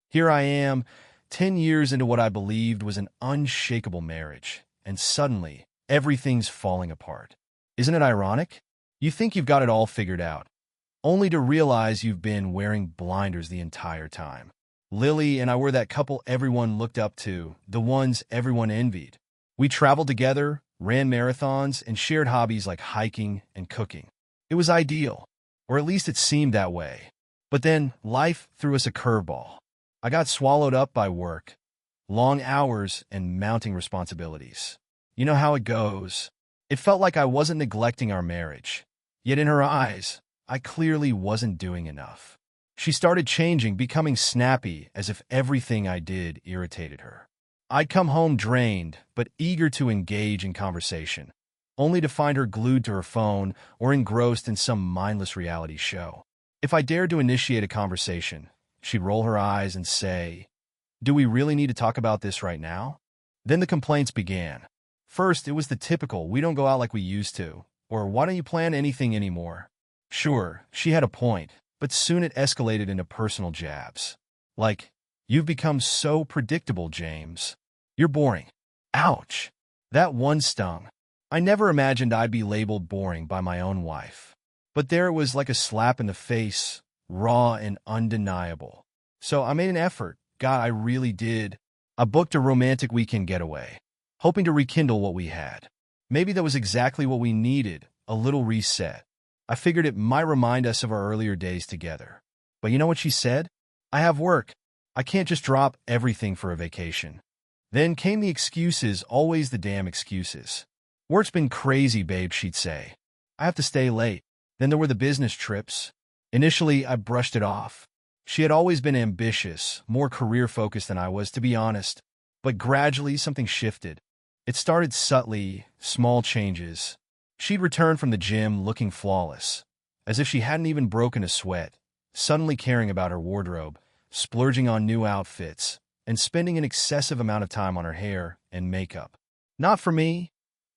Here I am, 10 years into what I believed was an unshakable marriage, and suddenly, everything's falling apart. Isn't it ironic? You think you've got it all figured out, only to realize you've been wearing blinders the entire time. Lily and I were that couple everyone looked up to, the ones everyone envied. We traveled together, ran marathons, and shared hobbies like hiking and cooking. It was ideal, or at least it seemed that way. But then life threw us a curveball. I got swallowed up by work, long hours, and mounting responsibilities. You know how it goes. It felt like I wasn't neglecting our marriage. Yet in her eyes, I clearly wasn't doing enough. She started changing, becoming snappy, as if everything I did irritated her. I'd come home drained, but eager to engage in conversation, only to find her glued to her phone or engrossed in some mindless reality show. If I dared to initiate a conversation, she'd roll her eyes and say, "Do we really need to talk about this right now?" Then the complaints began. First, it was the typical, "We don't go out like we used to," or "Why don't you plan anything anymore?" Sure, she had a point, but soon it escalated into personal jabs. Like, "You've become so predictable, James. You're boring." Ouch. That one stung. I never imagined I'd be labeled boring by my own wife. But there it was, like a slap in the face, raw and undeniable. So I made an effort. God, I really did. I booked a romantic weekend getaway, hoping to rekindle what we had. Maybe that was exactly what we needed, a little reset. I figured it might remind us of our earlier days together. But you know what she said? "I have work. I can't just drop everything for a vacation." Then came the excuses, always the damn excuses. "Work's been crazy, babe," she'd say. "I have to stay late." Then there were the business trips. Initially, I brushed it off. She had always been ambitious, more career-focused than I was, to be honest. But gradually, something shifted. It started subtly, small changes. She'd return from the gym looking flawless, as if she hadn't even broken a sweat, suddenly caring about her wardrobe, splurging on new outfits, and spending an excessive amount of time on her hair and makeup. Not for me,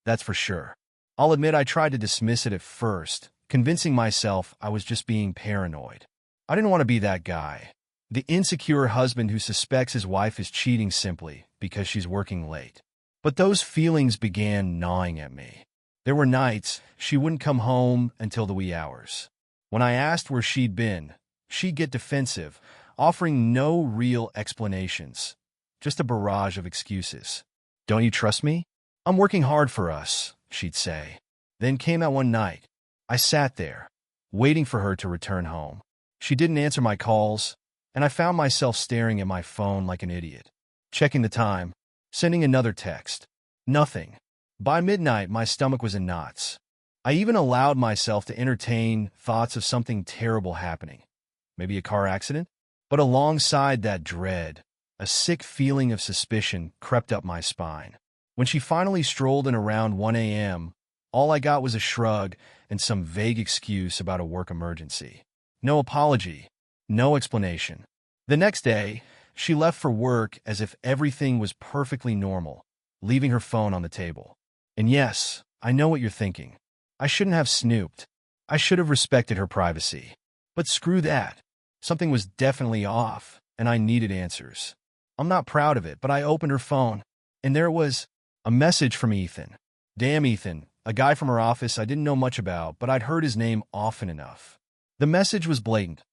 that's for sure. I'll admit I tried to dismiss it at first, convincing myself I was just being paranoid. I didn't want to be that guy, the insecure husband who suspects his wife is cheating simply because she's working late. But those feelings began gnawing at me. There were nights she wouldn't come home until the wee hours. When I asked where she'd been, she'd get defensive, offering no real explanations, just a barrage of excuses. "Don't you trust me? I'm working hard for us," she'd say. Then came that one night. I sat there, waiting for her to return home. She didn't answer my calls, and I found myself staring at my phone like an idiot, checking the time, sending another text. Nothing. By midnight, my stomach was in knots. I even allowed myself to entertain thoughts of something terrible happening. Maybe a car accident? But alongside that dread, a sick feeling of suspicion crept up my spine. When she finally strolled in around 1 a.m., all I got was a shrug and some vague excuse about a work emergency. No apology, no explanation. The next day, she left for work as if everything was perfectly normal, leaving her phone on the table. And yes, I know what you're thinking. I shouldn't have snooped. I should have respected her privacy. But screw that. Something was definitely off, and I needed answers. I'm not proud of it, but I opened her phone, and there it was, a message from Ethan. Damn Ethan, a guy from her office I didn't know much about, but I'd heard his name often enough. The message was blatant.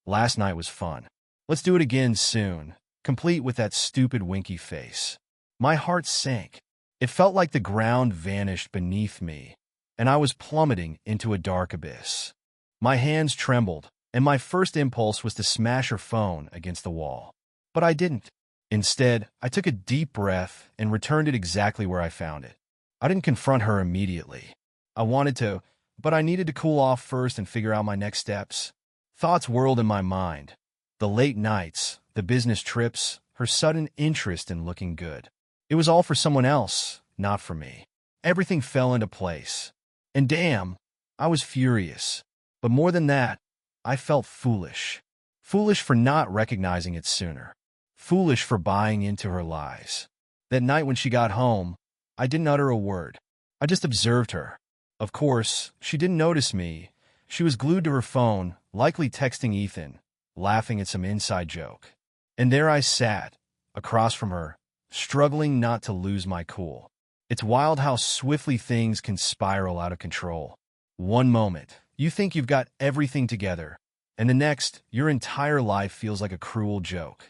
"Last night was fun. Let's do it again soon," complete with that stupid winky face. My heart sank. It felt like the ground vanished beneath me, and I was plummeting into a dark abyss. My hands trembled, and my first impulse was to smash her phone against the wall. But I didn't. Instead, I took a deep breath and returned it exactly where I found it. I didn't confront her immediately. I wanted to, but I needed to cool off first and figure out my next steps. Thoughts whirled in my mind. The late nights, the business trips, her sudden interest in looking good. It was all for someone else, not for me. Everything fell into place. And damn, I was furious. But more than that, I felt foolish. Foolish for not recognizing it sooner. Foolish for buying into her lies. That night when she got home, I didn't utter a word. I just observed her. Of course, she didn't notice me. She was glued to her phone, likely texting Ethan, laughing at some inside joke. And there I sat, across from her, struggling not to lose my cool. It's wild how swiftly things can spiral out of control. One moment, you think you've got everything together, and the next, your entire life feels like a cruel joke.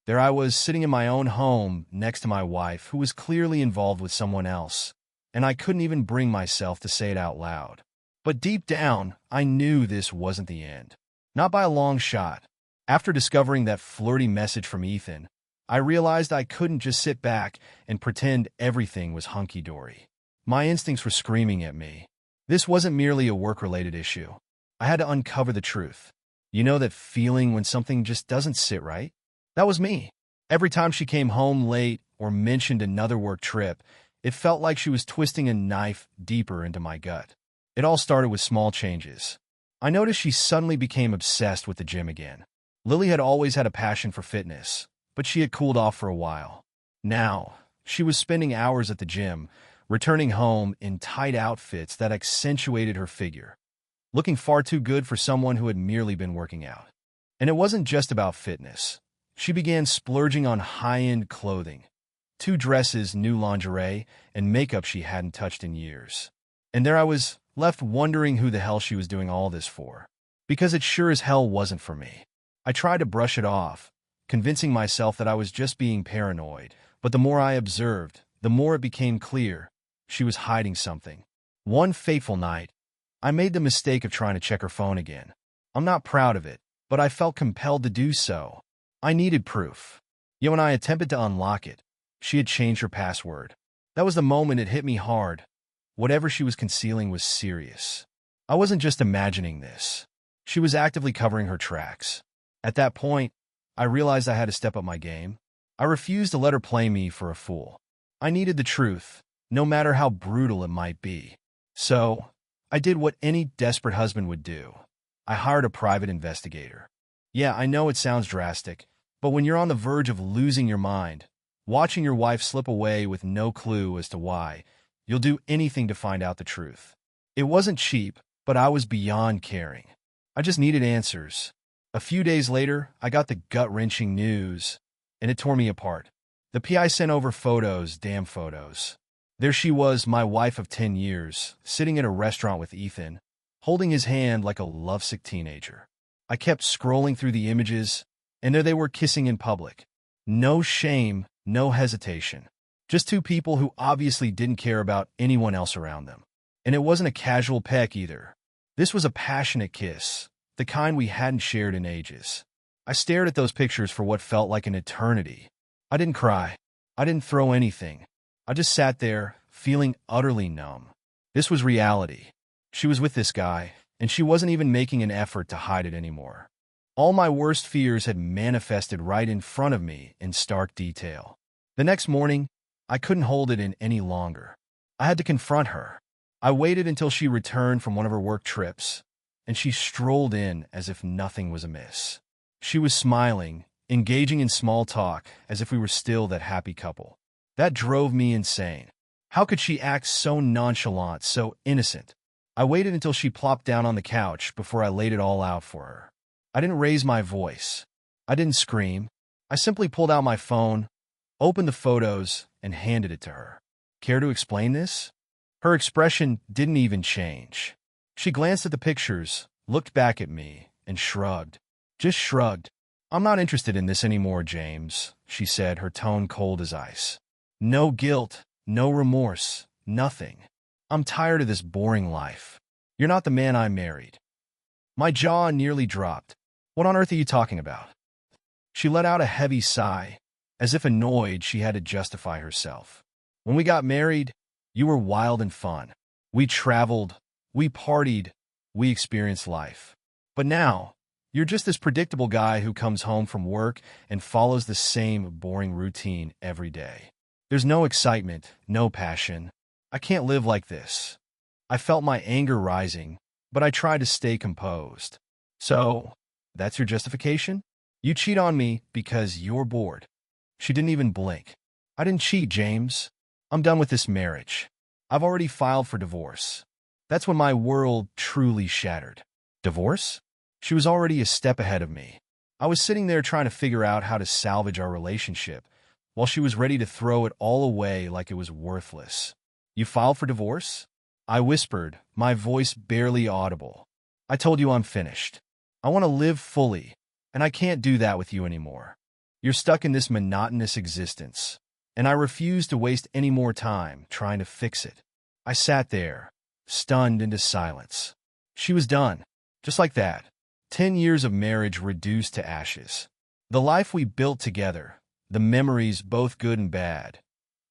There I was, sitting in my own home next to my wife, who was clearly involved with someone else, and I couldn't even bring myself to say it out loud. But deep down, I knew this wasn't the end. Not by a long shot. After discovering that flirty message from Ethan, I realized I couldn't just sit back and pretend everything was hunky-dory. My instincts were screaming at me. This wasn't merely a work-related issue. I had to uncover the truth. You know that feeling when something just doesn't sit right? That was me. Every time she came home late or mentioned another work trip, it felt like she was twisting a knife deeper into my gut. It all started with small changes. I noticed she suddenly became obsessed with the gym again. Lily had always had a passion for fitness, but she had cooled off for a while. Now, she was spending hours at the gym, returning home in tight outfits that accentuated her figure, looking far too good for someone who had merely been working out. And it wasn't just about fitness. She began splurging on high-end clothing, 2 dresses, new lingerie, and makeup she hadn't touched in years. And there I was, left wondering who the hell she was doing all this for. Because it sure as hell wasn't for me. I tried to brush it off, convincing myself that I was just being paranoid, but the more I observed, the more it became clear she was hiding something. One fateful night, I made the mistake of trying to check her phone again. I'm not proud of it, but I felt compelled to do so. I needed proof. Yet when I attempted to unlock it, she had changed her password. That was the moment it hit me hard. Whatever she was concealing was serious. I wasn't just imagining this. She was actively covering her tracks. At that point, I realized I had to step up my game. I refused to let her play me for a fool. I needed the truth, no matter how brutal it might be. So, I did what any desperate husband would do. I hired a private investigator. Yeah, I know it sounds drastic, but when you're on the verge of losing your mind, watching your wife slip away with no clue as to why, you'll do anything to find out the truth. It wasn't cheap, but I was beyond caring. I just needed answers. A few days later, I got the gut-wrenching news, and it tore me apart. The PI sent over photos, damn photos. There she was, my wife of 10 years, sitting in a restaurant with Ethan, holding his hand like a lovesick teenager. I kept scrolling through the images, and there they were kissing in public. No shame, no hesitation. Just 2 people who obviously didn't care about anyone else around them. And it wasn't a casual peck either. This was a passionate kiss, the kind we hadn't shared in ages. I stared at those pictures for what felt like an eternity. I didn't cry. I didn't throw anything. I just sat there, feeling utterly numb. This was reality. She was with this guy, and she wasn't even making an effort to hide it anymore. All my worst fears had manifested right in front of me in stark detail. The next morning, I couldn't hold it in any longer. I had to confront her. I waited until she returned from one of her work trips, and she strolled in as if nothing was amiss. She was smiling, engaging in small talk as if we were still that happy couple. That drove me insane. How could she act so nonchalant, so innocent? I waited until she plopped down on the couch before I laid it all out for her. I didn't raise my voice. I didn't scream. I simply pulled out my phone, opened the photos, and handed it to her. Care to explain this? Her expression didn't even change. She glanced at the pictures, looked back at me, and shrugged. Just shrugged. I'm not interested in this anymore, James, she said, her tone cold as ice. No guilt, no remorse, nothing. I'm tired of this boring life. You're not the man I married. My jaw nearly dropped. What on earth are you talking about? She let out a heavy sigh, as if annoyed she had to justify herself. When we got married, you were wild and fun. We traveled, we partied, we experienced life. But now, you're just this predictable guy who comes home from work and follows the same boring routine every day. There's no excitement, no passion. I can't live like this. I felt my anger rising, but I tried to stay composed. So, that's your justification? You cheat on me because you're bored. She didn't even blink. I didn't cheat, James. I'm done with this marriage. I've already filed for divorce. That's when my world truly shattered. Divorce? She was already a step ahead of me. I was sitting there trying to figure out how to salvage our relationship, while she was ready to throw it all away like it was worthless. "You filed for divorce?" I whispered, my voice barely audible. "I told you I'm finished. I want to live fully, and I can't do that with you anymore. You're stuck in this monotonous existence, and I refuse to waste any more time trying to fix it." I sat there, stunned into silence. She was done, just like that. 10 years of marriage reduced to ashes. The life we built together, the memories, both good and bad,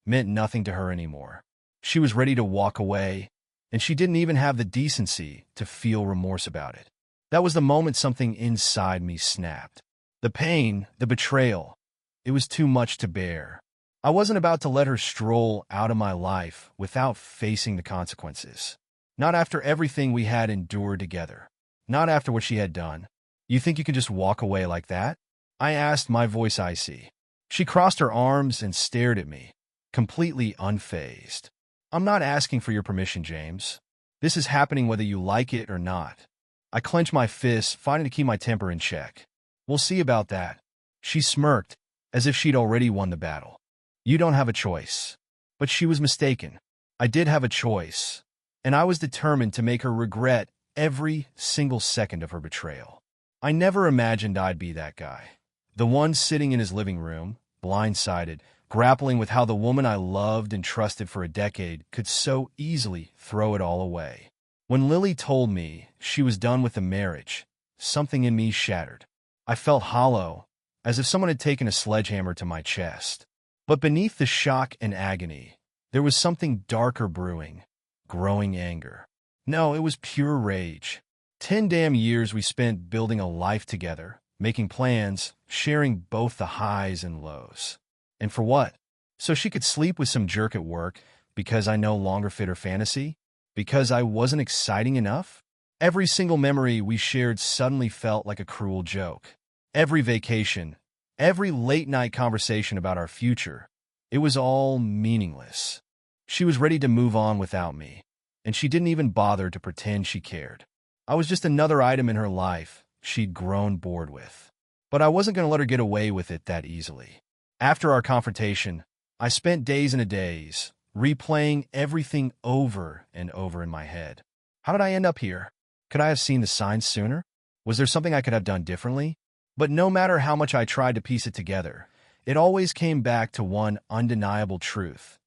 meant nothing to her anymore. She was ready to walk away, and she didn't even have the decency to feel remorse about it. That was the moment something inside me snapped. The pain, the betrayal, it was too much to bear. I wasn't about to let her stroll out of my life without facing the consequences. Not after everything we had endured together. Not after what she had done. "You think you can just walk away like that?" I asked, my voice icy. She crossed her arms and stared at me, completely unfazed. "I'm not asking for your permission, James. This is happening whether you like it or not." I clenched my fists, fighting to keep my temper in check. "We'll see about that." She smirked, as if she'd already won the battle. "You don't have a choice." But she was mistaken. I did have a choice, and I was determined to make her regret every single second of her betrayal. I never imagined I'd be that guy. The one sitting in his living room, blindsided, grappling with how the woman I loved and trusted for a decade could so easily throw it all away. When Lily told me she was done with the marriage, something in me shattered. I felt hollow, as if someone had taken a sledgehammer to my chest. But beneath the shock and agony, there was something darker brewing, growing anger. No, it was pure rage. 10 damn years we spent building a life together, making plans, sharing both the highs and lows. And for what? So she could sleep with some jerk at work because I no longer fit her fantasy? Because I wasn't exciting enough? Every single memory we shared suddenly felt like a cruel joke. Every vacation, every late-night conversation about our future, it was all meaningless. She was ready to move on without me, and she didn't even bother to pretend she cared. I was just another item in her life she'd grown bored with. But I wasn't going to let her get away with it that easily. After our confrontation, I spent days and days replaying everything over and over in my head. How did I end up here? Could I have seen the signs sooner? Was there something I could have done differently? But no matter how much I tried to piece it together, it always came back to one undeniable truth.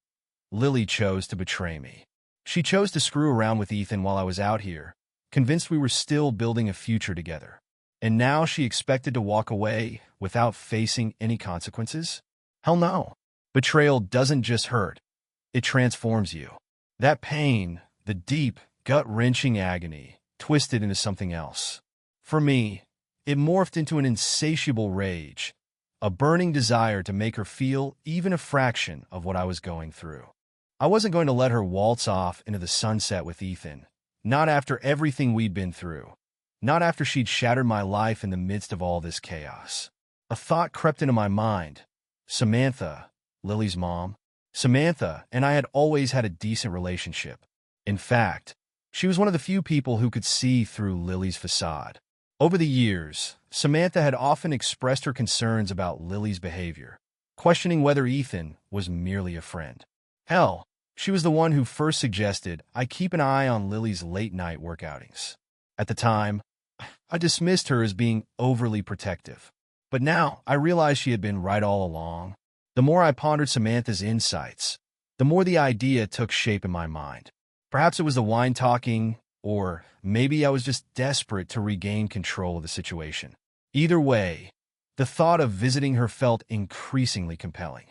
Lily chose to betray me. She chose to screw around with Ethan while I was out here, convinced we were still building a future together. And now she expected to walk away without facing any consequences? Hell no. Betrayal doesn't just hurt. It transforms you. That pain, the deep, gut-wrenching agony, twisted into something else. For me, it morphed into an insatiable rage, a burning desire to make her feel even a fraction of what I was going through. I wasn't going to let her waltz off into the sunset with Ethan, not after everything we'd been through, not after she'd shattered my life in the midst of all this chaos. A thought crept into my mind. Samantha, Lily's mom, Samantha and I had always had a decent relationship. In fact, she was one of the few people who could see through Lily's facade. Over the years, Samantha had often expressed her concerns about Lily's behavior, questioning whether Ethan was merely a friend. Hell, she was the one who first suggested I keep an eye on Lily's late-night work outings. At the time, I dismissed her as being overly protective. But now, I realized she had been right all along. The more I pondered Samantha's insights, the more the idea took shape in my mind. Perhaps it was the wine talking, or maybe I was just desperate to regain control of the situation. Either way, the thought of visiting her felt increasingly compelling.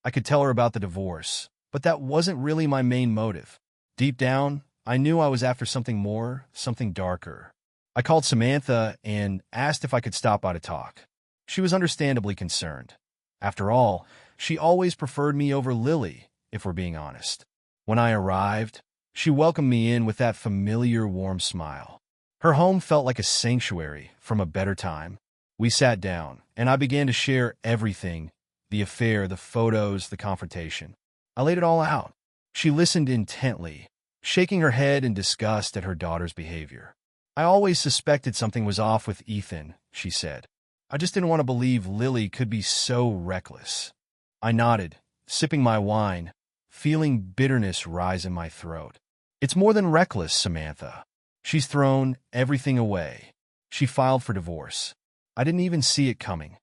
I could tell her about the divorce, but that wasn't really my main motive. Deep down, I knew I was after something more, something darker. I called Samantha and asked if I could stop by to talk. She was understandably concerned. After all, she always preferred me over Lily, if we're being honest. When I arrived, she welcomed me in with that familiar warm smile. Her home felt like a sanctuary from a better time. We sat down, and I began to share everything, the affair, the photos, the confrontation. I laid it all out. She listened intently, shaking her head in disgust at her daughter's behavior. I always suspected something was off with Ethan, she said. I just didn't want to believe Lily could be so reckless. I nodded, sipping my wine, feeling bitterness rise in my throat. It's more than reckless, Samantha. She's thrown everything away. She filed for divorce. I didn't even see it coming.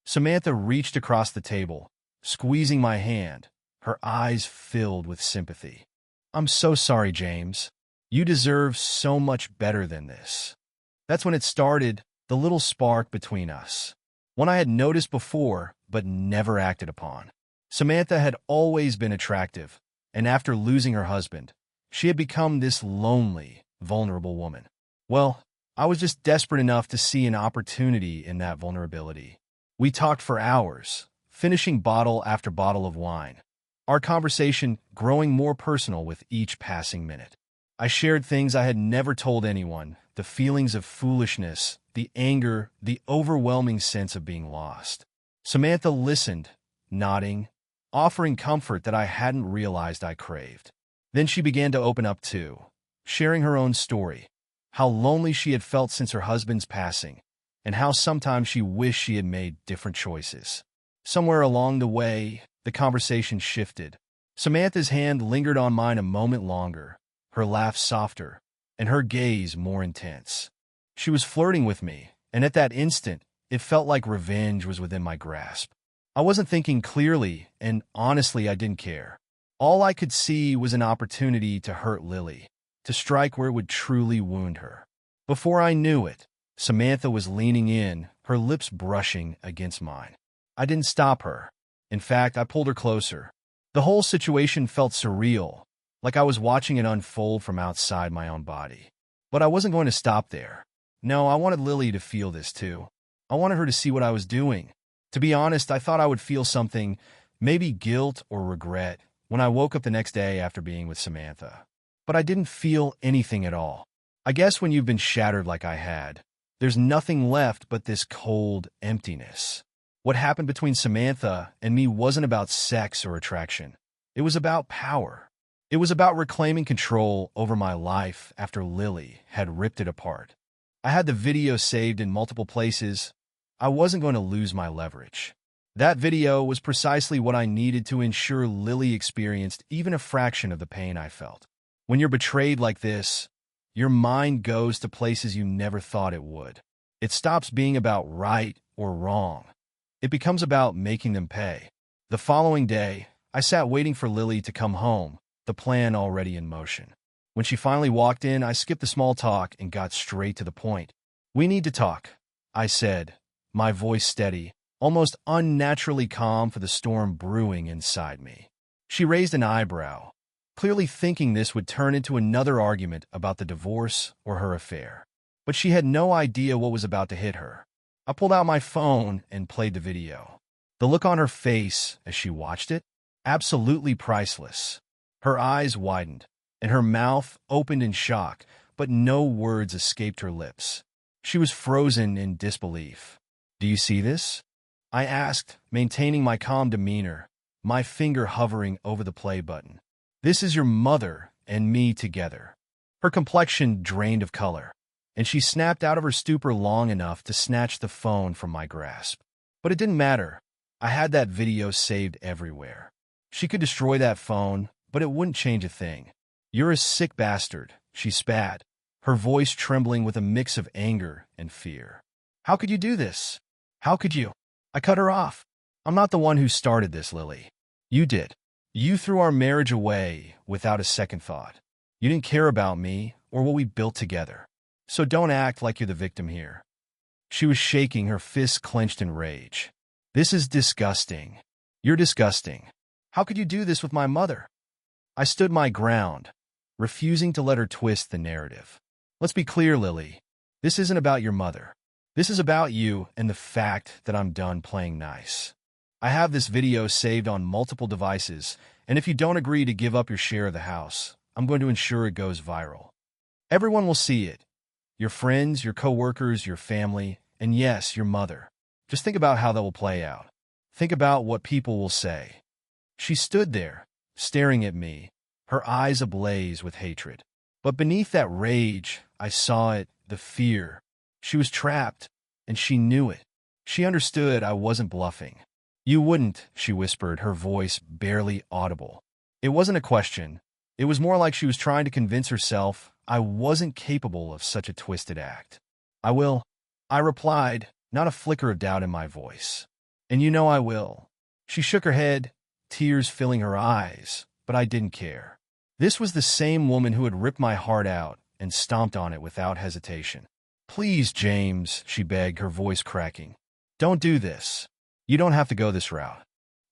Samantha reached across the table, squeezing my hand, her eyes filled with sympathy. I'm so sorry, James. You deserve so much better than this. That's when it started, the little spark between us. One I had noticed before, but never acted upon. Samantha had always been attractive, and after losing her husband, she had become this lonely, vulnerable woman. Well, I was just desperate enough to see an opportunity in that vulnerability. We talked for hours, finishing bottle after bottle of wine, our conversation growing more personal with each passing minute. I shared things I had never told anyone, the feelings of foolishness, the anger, the overwhelming sense of being lost. Samantha listened, nodding, offering comfort that I hadn't realized I craved. Then she began to open up too, sharing her own story, how lonely she had felt since her husband's passing, and how sometimes she wished she had made different choices. Somewhere along the way, the conversation shifted. Samantha's hand lingered on mine a moment longer, her laugh softer, and her gaze more intense. She was flirting with me, and at that instant, it felt like revenge was within my grasp. I wasn't thinking clearly, and honestly, I didn't care. All I could see was an opportunity to hurt Lily, to strike where it would truly wound her. Before I knew it, Samantha was leaning in, her lips brushing against mine. I didn't stop her. In fact, I pulled her closer. The whole situation felt surreal, like I was watching it unfold from outside my own body. But I wasn't going to stop there. No, I wanted Lily to feel this too. I wanted her to see what I was doing. To be honest, I thought I would feel something, maybe guilt or regret, when I woke up the next day after being with Samantha. But I didn't feel anything at all. I guess when you've been shattered like I had, there's nothing left but this cold emptiness. What happened between Samantha and me wasn't about sex or attraction. It was about power. It was about reclaiming control over my life after Lily had ripped it apart. I had the video saved in multiple places. I wasn't going to lose my leverage. That video was precisely what I needed to ensure Lily experienced even a fraction of the pain I felt. When you're betrayed like this, your mind goes to places you never thought it would. It stops being about right or wrong. It becomes about making them pay. The following day, I sat waiting for Lily to come home, the plan already in motion. When she finally walked in, I skipped the small talk and got straight to the point. "We need to talk," I said, my voice steady, almost unnaturally calm for the storm brewing inside me. She raised an eyebrow, clearly thinking this would turn into another argument about the divorce or her affair. But she had no idea what was about to hit her. I pulled out my phone and played the video. The look on her face as she watched it, absolutely priceless. Her eyes widened, and her mouth opened in shock, but no words escaped her lips. She was frozen in disbelief. "Do you see this?" I asked, maintaining my calm demeanor, my finger hovering over the play button. "This is your mother and me together." Her complexion drained of color, and she snapped out of her stupor long enough to snatch the phone from my grasp. But it didn't matter. I had that video saved everywhere. She could destroy that phone, but it wouldn't change a thing. "You're a sick bastard," she spat, her voice trembling with a mix of anger and fear. "How could you do this? How could you?" I cut her off. "I'm not the one who started this, Lily. You did. You threw our marriage away without a second thought. You didn't care about me or what we built together. So don't act like you're the victim here." She was shaking, her fists clenched in rage. "This is disgusting. You're disgusting. How could you do this with my mother?" I stood my ground, refusing to let her twist the narrative. "Let's be clear, Lily. This isn't about your mother. This is about you and the fact that I'm done playing nice. I have this video saved on multiple devices, and if you don't agree to give up your share of the house, I'm going to ensure it goes viral. Everyone will see it. Your friends, your coworkers, your family, and yes, your mother. Just think about how that will play out. Think about what people will say." She stood there, staring at me, her eyes ablaze with hatred. But beneath that rage, I saw it, the fear. She was trapped, and she knew it. She understood I wasn't bluffing. You wouldn't, she whispered, her voice barely audible. It wasn't a question. It was more like she was trying to convince herself I wasn't capable of such a twisted act. I will, I replied, not a flicker of doubt in my voice. And you know I will. She shook her head, tears filling her eyes, but I didn't care. This was the same woman who had ripped my heart out and stomped on it without hesitation. Please, James, she begged, her voice cracking. Don't do this. You don't have to go this route.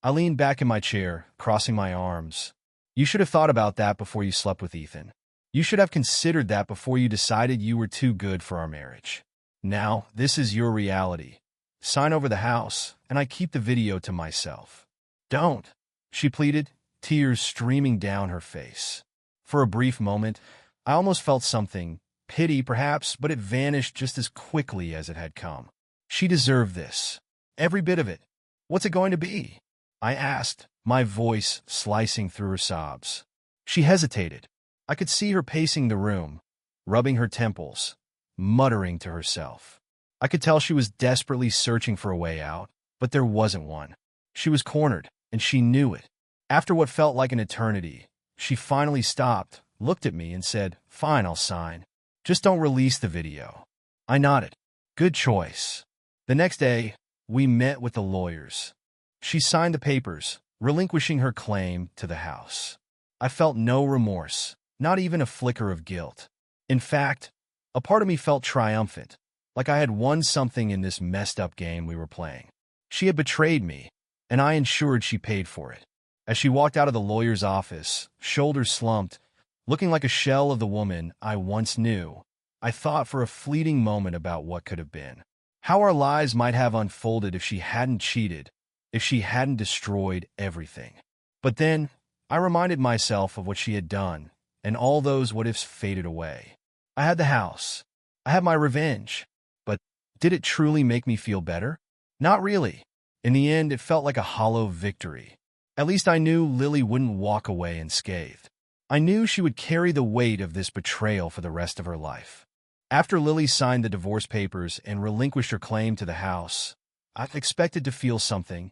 I leaned back in my chair, crossing my arms. You should have thought about that before you slept with Ethan. You should have considered that before you decided you were too good for our marriage. Now, this is your reality. Sign over the house, and I keep the video to myself. Don't, she pleaded, tears streaming down her face. For a brief moment, I almost felt something, pity perhaps, but it vanished just as quickly as it had come. She deserved this. Every bit of it. What's it going to be? I asked, my voice slicing through her sobs. She hesitated. I could see her pacing the room, rubbing her temples, muttering to herself. I could tell she was desperately searching for a way out, but there wasn't one. She was cornered, and she knew it. After what felt like an eternity, she finally stopped, looked at me, and said, Fine, I'll sign. Just don't release the video. I nodded. Good choice. The next day, we met with the lawyers. She signed the papers, relinquishing her claim to the house. I felt no remorse, not even a flicker of guilt. In fact, a part of me felt triumphant, like I had won something in this messed-up game we were playing. She had betrayed me, and I ensured she paid for it. As she walked out of the lawyer's office, shoulders slumped, looking like a shell of the woman I once knew, I thought for a fleeting moment about what could have been. How our lives might have unfolded if she hadn't cheated, if she hadn't destroyed everything. But then, I reminded myself of what she had done, and all those what-ifs faded away. I had the house. I had my revenge. But did it truly make me feel better? Not really. In the end, it felt like a hollow victory. At least I knew Lily wouldn't walk away unscathed. I knew she would carry the weight of this betrayal for the rest of her life. After Lily signed the divorce papers and relinquished her claim to the house, I expected to feel something,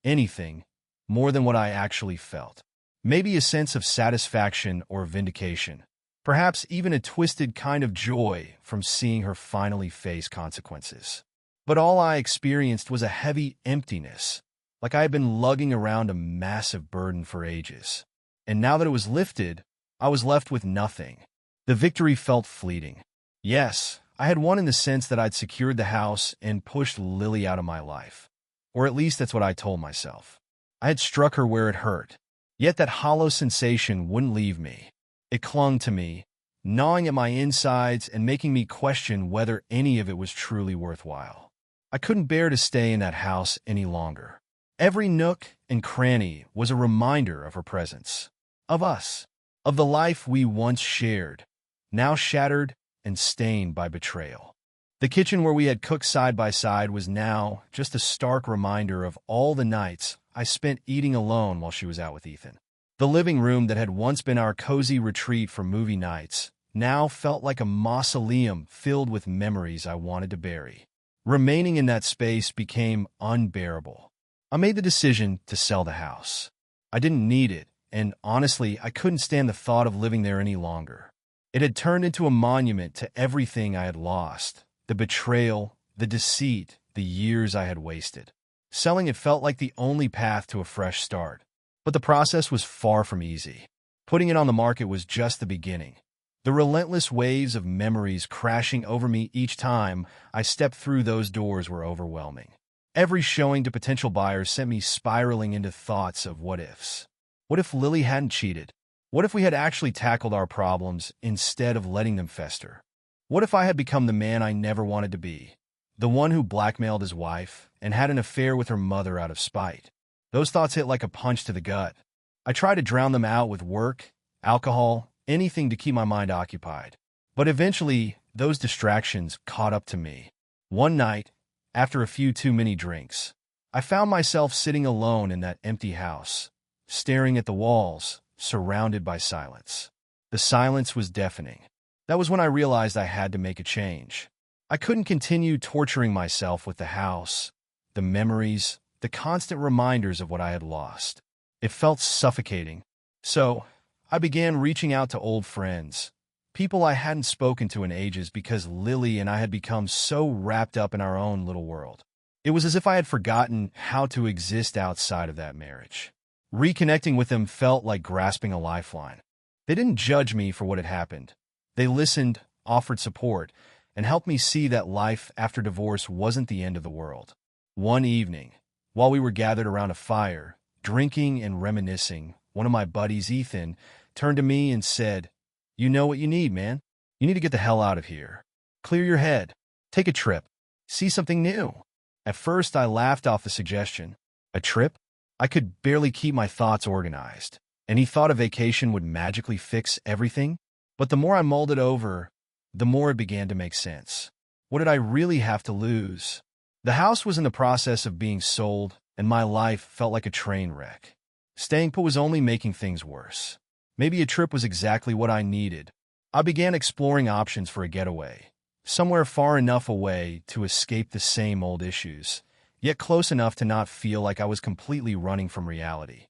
anything, more than what I actually felt. Maybe a sense of satisfaction or vindication. Perhaps even a twisted kind of joy from seeing her finally face consequences. But all I experienced was a heavy emptiness, like I had been lugging around a massive burden for ages. And now that it was lifted, I was left with nothing. The victory felt fleeting. Yes, I had won in the sense that I'd secured the house and pushed Lily out of my life. Or at least that's what I told myself. I had struck her where it hurt. Yet that hollow sensation wouldn't leave me. It clung to me, gnawing at my insides and making me question whether any of it was truly worthwhile. I couldn't bear to stay in that house any longer. Every nook and cranny was a reminder of her presence, of us, of the life we once shared, now shattered and stained by betrayal. The kitchen where we had cooked side by side was now just a stark reminder of all the nights I spent eating alone while she was out with Ethan. The living room that had once been our cozy retreat for movie nights now felt like a mausoleum filled with memories I wanted to bury. Remaining in that space became unbearable. I made the decision to sell the house. I didn't need it, and honestly, I couldn't stand the thought of living there any longer. It had turned into a monument to everything I had lost, the betrayal, the deceit, the years I had wasted. Selling it felt like the only path to a fresh start. But the process was far from easy. Putting it on the market was just the beginning. The relentless waves of memories crashing over me each time I stepped through those doors were overwhelming. Every showing to potential buyers sent me spiraling into thoughts of what-ifs. What if Lily hadn't cheated? What if we had actually tackled our problems instead of letting them fester? What if I had become the man I never wanted to be? The one who blackmailed his wife and had an affair with her mother out of spite. Those thoughts hit like a punch to the gut. I tried to drown them out with work, alcohol, anything to keep my mind occupied. But eventually, those distractions caught up to me. One night, after a few too many drinks, I found myself sitting alone in that empty house, staring at the walls, surrounded by silence. The silence was deafening. That was when I realized I had to make a change. I couldn't continue torturing myself with the house, the memories, the constant reminders of what I had lost. It felt suffocating. So, I began reaching out to old friends, people I hadn't spoken to in ages because Lily and I had become so wrapped up in our own little world. It was as if I had forgotten how to exist outside of that marriage. Reconnecting with them felt like grasping a lifeline. They didn't judge me for what had happened. They listened, offered support, and helped me see that life after divorce wasn't the end of the world. One evening, while we were gathered around a fire, drinking and reminiscing, one of my buddies, Ethan, turned to me and said, "You know what you need, man. You need to get the hell out of here. Clear your head. Take a trip. See something new." At first, I laughed off the suggestion. A trip? I could barely keep my thoughts organized, and he thought a vacation would magically fix everything? But the more I mulled it over, the more it began to make sense. What did I really have to lose? The house was in the process of being sold, and my life felt like a train wreck. Staying put was only making things worse. Maybe a trip was exactly what I needed. I began exploring options for a getaway, somewhere far enough away to escape the same old issues, yet close enough to not feel like I was completely running from reality.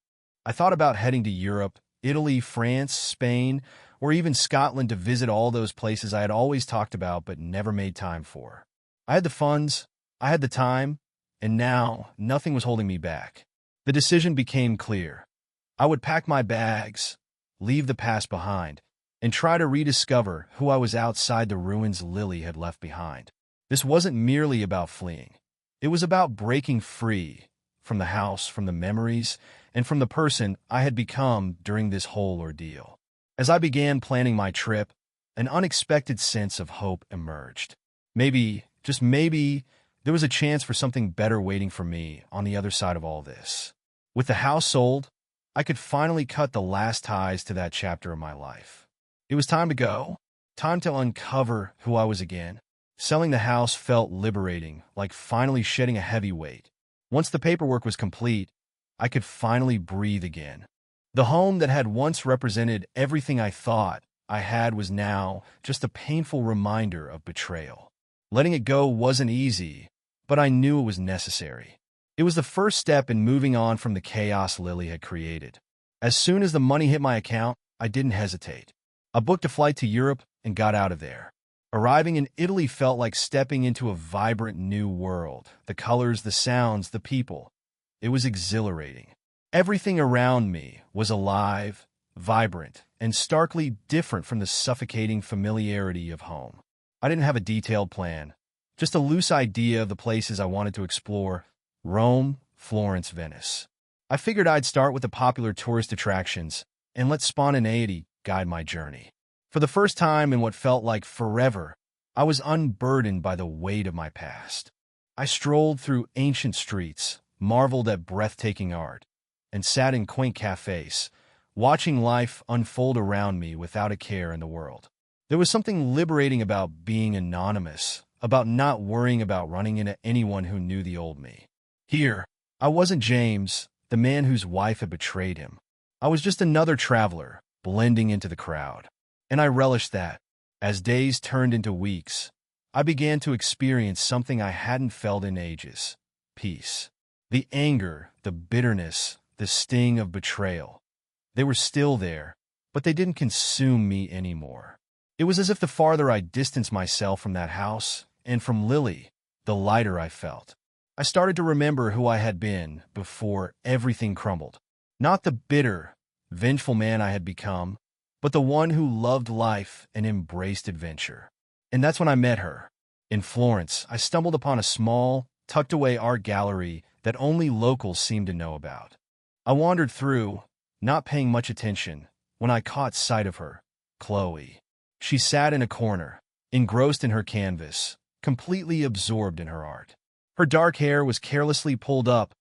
I thought about heading to Europe, Italy, France, Spain, or even Scotland to visit all those places I had always talked about but never made time for. I had the funds, I had the time, and now nothing was holding me back. The decision became clear. I would pack my bags, leave the past behind, and try to rediscover who I was outside the ruins Lily had left behind. This wasn't merely about fleeing. It was about breaking free from the house, from the memories, and from the person I had become during this whole ordeal. As I began planning my trip, an unexpected sense of hope emerged. Maybe, just maybe, there was a chance for something better waiting for me on the other side of all this. With the house sold, I could finally cut the last ties to that chapter of my life. It was time to go, time to uncover who I was again. Selling the house felt liberating, like finally shedding a heavy weight. Once the paperwork was complete, I could finally breathe again. The home that had once represented everything I thought I had was now just a painful reminder of betrayal. Letting it go wasn't easy, but I knew it was necessary. It was the first step in moving on from the chaos Lily had created. As soon as the money hit my account, I didn't hesitate. I booked a flight to Europe and got out of there. Arriving in Italy felt like stepping into a vibrant new world. The colors, the sounds, the people. It was exhilarating. Everything around me was alive, vibrant, and starkly different from the suffocating familiarity of home. I didn't have a detailed plan, just a loose idea of the places I wanted to explore: Rome, Florence, Venice. I figured I'd start with the popular tourist attractions and let spontaneity guide my journey. For the first time in what felt like forever, I was unburdened by the weight of my past. I strolled through ancient streets, marveled at breathtaking art, and sat in quaint cafes, watching life unfold around me without a care in the world. There was something liberating about being anonymous, about not worrying about running into anyone who knew the old me. Here, I wasn't James, the man whose wife had betrayed him. I was just another traveler, blending into the crowd. And I relished that. As days turned into weeks, I began to experience something I hadn't felt in ages: peace. The anger, the bitterness, the sting of betrayal. They were still there, but they didn't consume me anymore. It was as if the farther I distanced myself from that house, and from Lily, the lighter I felt. I started to remember who I had been before everything crumbled. Not the bitter, vengeful man I had become, but the one who loved life and embraced adventure. And that's when I met her. In Florence, I stumbled upon a small, tucked-away art gallery that only locals seemed to know about. I wandered through, not paying much attention, when I caught sight of her, Chloe. She sat in a corner, engrossed in her canvas, completely absorbed in her art. Her dark hair was carelessly pulled up,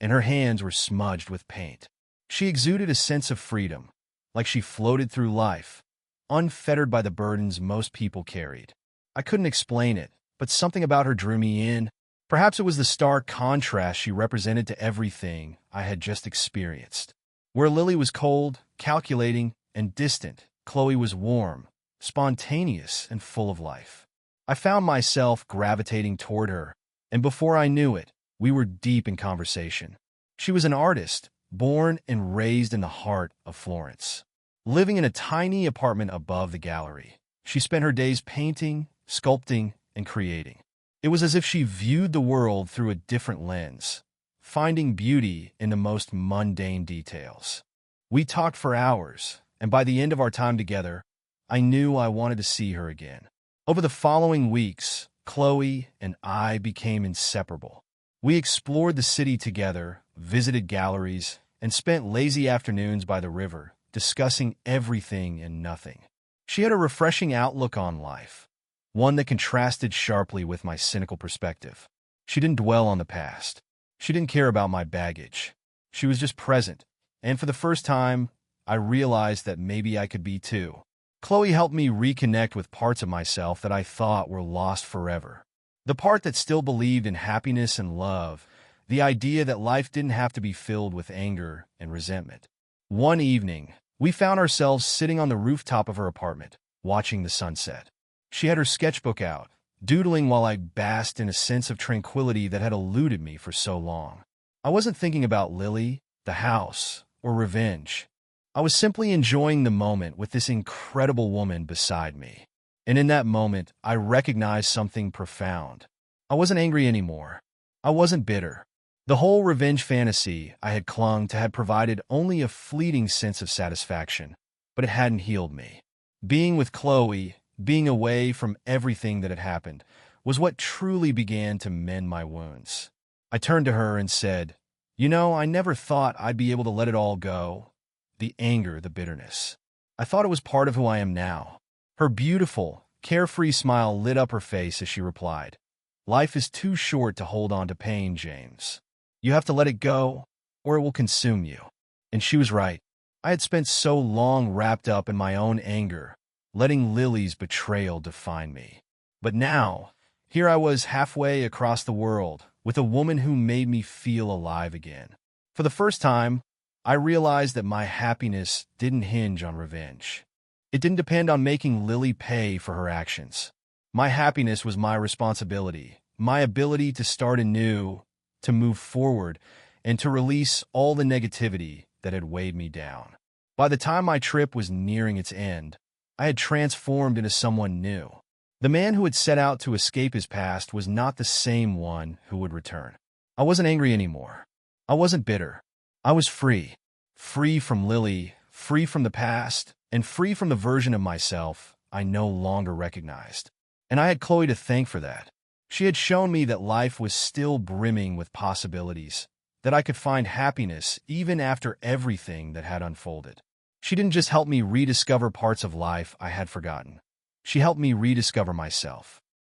and her hands were smudged with paint. She exuded a sense of freedom, like she floated through life, unfettered by the burdens most people carried. I couldn't explain it, but something about her drew me in. Perhaps it was the stark contrast she represented to everything I had just experienced. Where Lily was cold, calculating, and distant, Chloe was warm, spontaneous, and full of life. I found myself gravitating toward her, and before I knew it, We were deep in conversation. She was an artist, born and raised in the heart of Florence. Living in a tiny apartment above the gallery, she spent her days painting, sculpting, and creating. It was as if she viewed the world through a different lens, finding beauty in the most mundane details. We talked for hours, and by the end of our time together, I knew I wanted to see her again. Over the following weeks, Chloe and I became inseparable. We explored the city together, visited galleries, and spent lazy afternoons by the river, discussing everything and nothing. She had a refreshing outlook on life, one that contrasted sharply with my cynical perspective. She didn't dwell on the past. She didn't care about my baggage. She was just present, and for the first time, I realized that maybe I could be too. Chloe helped me reconnect with parts of myself that I thought were lost forever. The part that still believed in happiness and love, the idea that life didn't have to be filled with anger and resentment. One evening, we found ourselves sitting on the rooftop of her apartment, watching the sunset. She had her sketchbook out, doodling while I basked in a sense of tranquility that had eluded me for so long. I wasn't thinking about Lily, the house, or revenge. I was simply enjoying the moment with this incredible woman beside me. And in that moment, I recognized something profound. I wasn't angry anymore. I wasn't bitter. The whole revenge fantasy I had clung to had provided only a fleeting sense of satisfaction, but it hadn't healed me. Being with Chloe, being away from everything that had happened, was what truly began to mend my wounds. I turned to her and said, I never thought I'd be able to let it all go. The anger, the bitterness. I thought it was part of who I am now. Her beautiful, carefree smile lit up her face as she replied, "Life is too short to hold on to pain, James. You have to let it go, or it will consume you." And she was right. I had spent so long wrapped up in my own anger, letting Lily's betrayal define me. But now, here I was halfway across the world, with a woman who made me feel alive again. For the first time, I realized that my happiness didn't hinge on revenge. It didn't depend on making Lily pay for her actions. My happiness was my responsibility, my ability to start anew, to move forward, and to release all the negativity that had weighed me down. By the time my trip was nearing its end, I had transformed into someone new. The man who had set out to escape his past was not the same one who would return. I wasn't angry anymore. I wasn't bitter. I was free. Free from Lily, free from the past, and free from the version of myself I no longer recognized. And I had Chloe to thank for that. She had shown me that life was still brimming with possibilities, that I could find happiness even after everything that had unfolded. She didn't just help me rediscover parts of life I had forgotten. She helped me rediscover myself.